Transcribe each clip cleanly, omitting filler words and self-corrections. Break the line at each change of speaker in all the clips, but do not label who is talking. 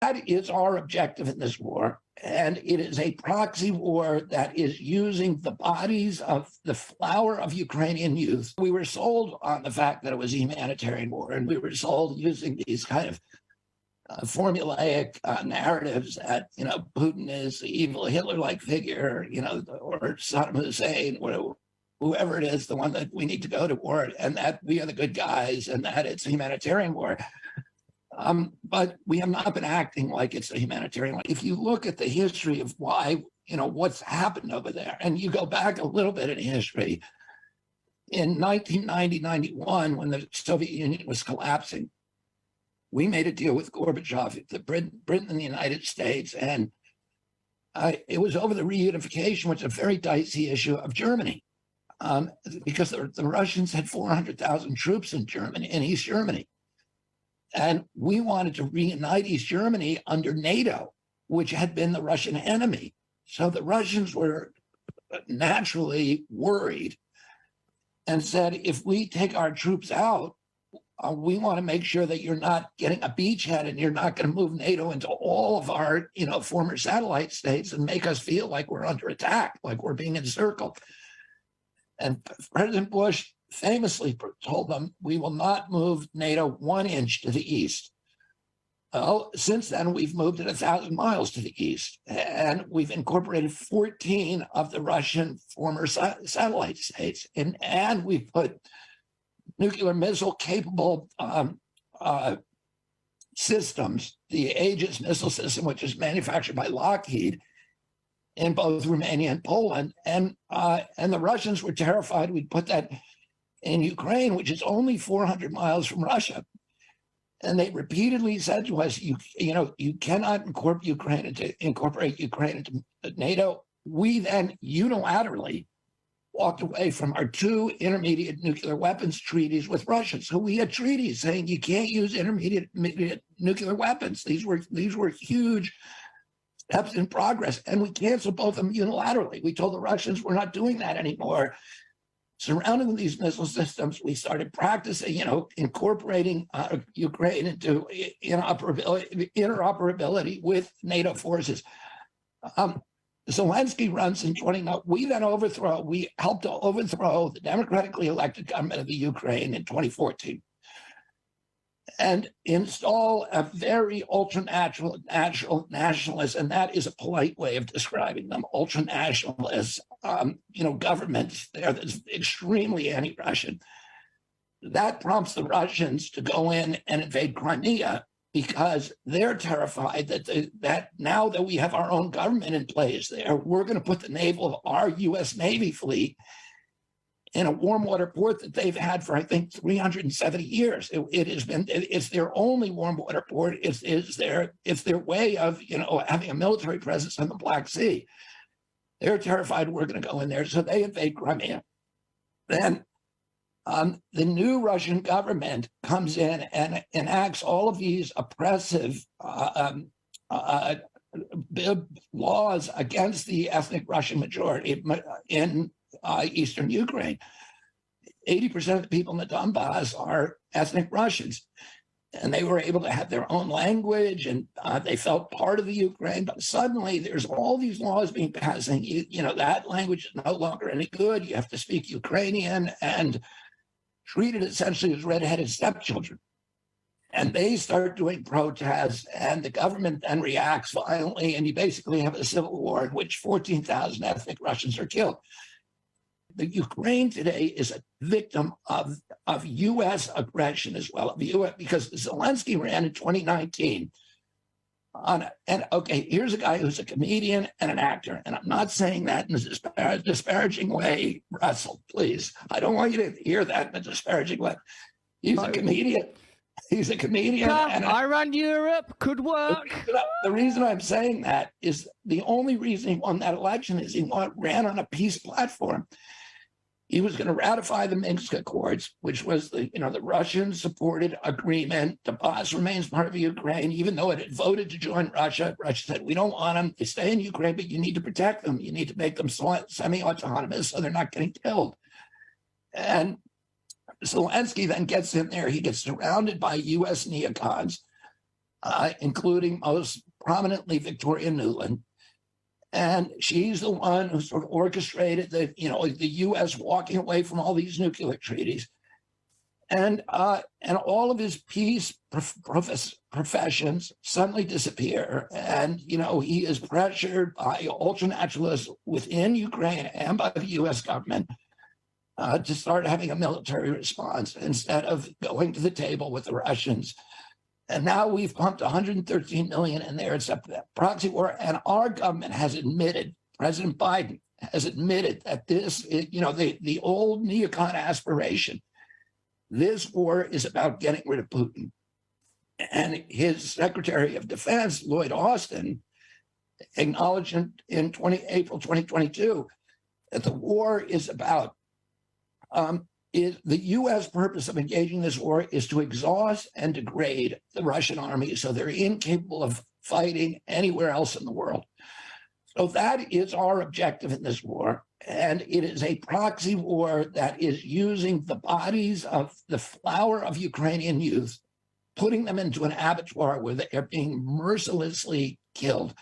is our objective in this war. And it is a proxy war that is using the bodies of the flower of Ukrainian youth. We were sold on the fact that it was a humanitarian war, and we were sold using these kind of formulaic narratives that, Putin is the evil Hitler-like figure, or Saddam Hussein, or whoever it is, the one that we need to go to war, and that we are the good guys, and that it's a humanitarian war. But we have not been acting like it's a humanitarian war. If you look at the history of why, what's happened over there, and you go back a little bit in history, in 1990-91, when the Soviet Union was collapsing, we made a deal with Gorbachev, Britain and the United States, and it was over the reunification, which is a very dicey issue of Germany, because the Russians had 400,000 troops in Germany, in East Germany. And we wanted to reunite East Germany under NATO, which had been the Russian enemy. So the Russians were naturally worried and said, if we take our troops out, we want to make sure that you're not getting a beachhead and you're not going to move NATO into all of our, former satellite states and make us feel like we're under attack, like we're being encircled. And President Bush famously told them, we will not move NATO 1 inch to the east. Well, since then, we've moved it 1,000 miles to the east, and we've incorporated 14 of the Russian former satellite states, and we've put nuclear missile capable systems, the Aegis missile system, which is manufactured by Lockheed, in both Romania and Poland. And the Russians were terrified we'd put that in Ukraine, which is only 400 miles from Russia. And they repeatedly said to us, you cannot incorporate Ukraine into NATO. We then unilaterally walked away from our 2 intermediate nuclear weapons treaties with Russia. So we had treaties saying you can't use intermediate nuclear weapons. These were huge steps in progress, and we canceled both of them unilaterally. We told the Russians we're not doing that anymore. Surrounding these missile systems, we started practicing, incorporating Ukraine into interoperability with NATO forces. Zelensky runs in 2019. We helped to overthrow the democratically elected government of the Ukraine in 2014 and install a very ultra-nationalist, and that is a polite way of describing them, ultra-nationalist, government there that's extremely anti-Russian. That prompts the Russians to go in and invade Crimea because they're terrified that now that we have our own government in place there, we're going to put the naval of our U.S. Navy fleet in a warm water port that they've had for, I think, 370 years. It's their only warm water port. It's their way of, having a military presence on the Black Sea. They're terrified we're going to go in there, so they invade Crimea. Then the new Russian government comes in and enacts all of these oppressive laws against the ethnic Russian majority in eastern Ukraine. 80% of the people in the Donbass are ethnic Russians, and they were able to have their own language, and they felt part of the Ukraine. But suddenly, there's all these laws being passed saying, that language is no longer any good. You have to speak Ukrainian, and treated essentially as red-headed stepchildren. And they start doing protests, and the government then reacts violently, and you basically have a civil war in which 14,000 ethnic Russians are killed. The Ukraine today is a victim of U.S. aggression as well, because Zelensky ran in 2019 here's a guy who's a comedian and an actor, and I'm not saying that in a disparaging way, Russell, please. I don't want you to hear that in a disparaging way. He's a comedian. He's a comedian.
I run Europe, could work.
The reason I'm saying that is the only reason he won that election is he ran on a peace platform. He was going to ratify the Minsk Accords, which was the Russian-supported agreement. Donbass remains part of Ukraine, even though it had voted to join Russia. Russia said, we don't want them. They stay in Ukraine, but you need to protect them. You need to make them semi-autonomous so they're not getting killed. And Zelensky then gets in there. He gets surrounded by U.S. neocons. including most prominently Victoria Nuland. And she's the one who sort of orchestrated the U.S. walking away from all these nuclear treaties. And all of his peace professions suddenly disappear. And, he is pressured by ultranationalists within Ukraine and by the U.S. government to start having a military response instead of going to the table with the Russians. And now we've pumped 113 million in there. It's a proxy war. And our government has admitted, President Biden has admitted that this, the old neocon aspiration, this war is about getting rid of Putin. And his Secretary of Defense, Lloyd Austin, acknowledged in April 2022 that the war is about, the U.S. purpose of engaging this war is to exhaust and degrade the Russian army so they're incapable of fighting anywhere else in the world. So that is our objective in this war. And it is a proxy war that is using the bodies of the flower of Ukrainian youth, putting them into an abattoir where they are being mercilessly killed.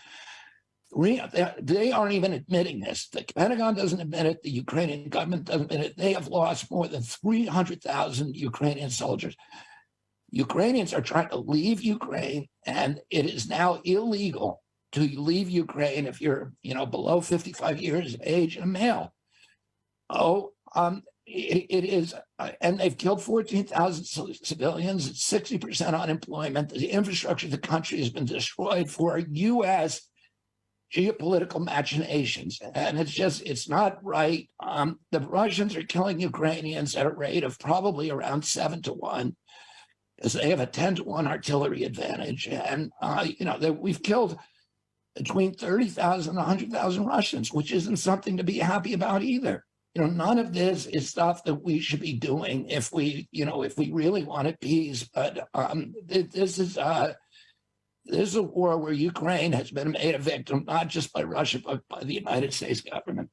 They aren't even admitting this. The Pentagon doesn't admit it. The Ukrainian government doesn't admit it. They have lost more than 300,000 Ukrainian soldiers. Ukrainians are trying to leave Ukraine, and it is now illegal to leave Ukraine if you're, below 55 years of age and a male. It is, and they've killed 14,000 civilians, 60% unemployment. The infrastructure of the country has been destroyed for U.S. geopolitical machinations. And it's not right. The Russians are killing Ukrainians at a rate of probably around 7-1, because they have a 10-1 artillery advantage. And, we've killed between 30,000 and 100,000 Russians, which isn't something to be happy about either. None of this is stuff that we should be doing if we really wanted peace. But this is a war where Ukraine has been made a victim, not just by Russia, but by the United States government.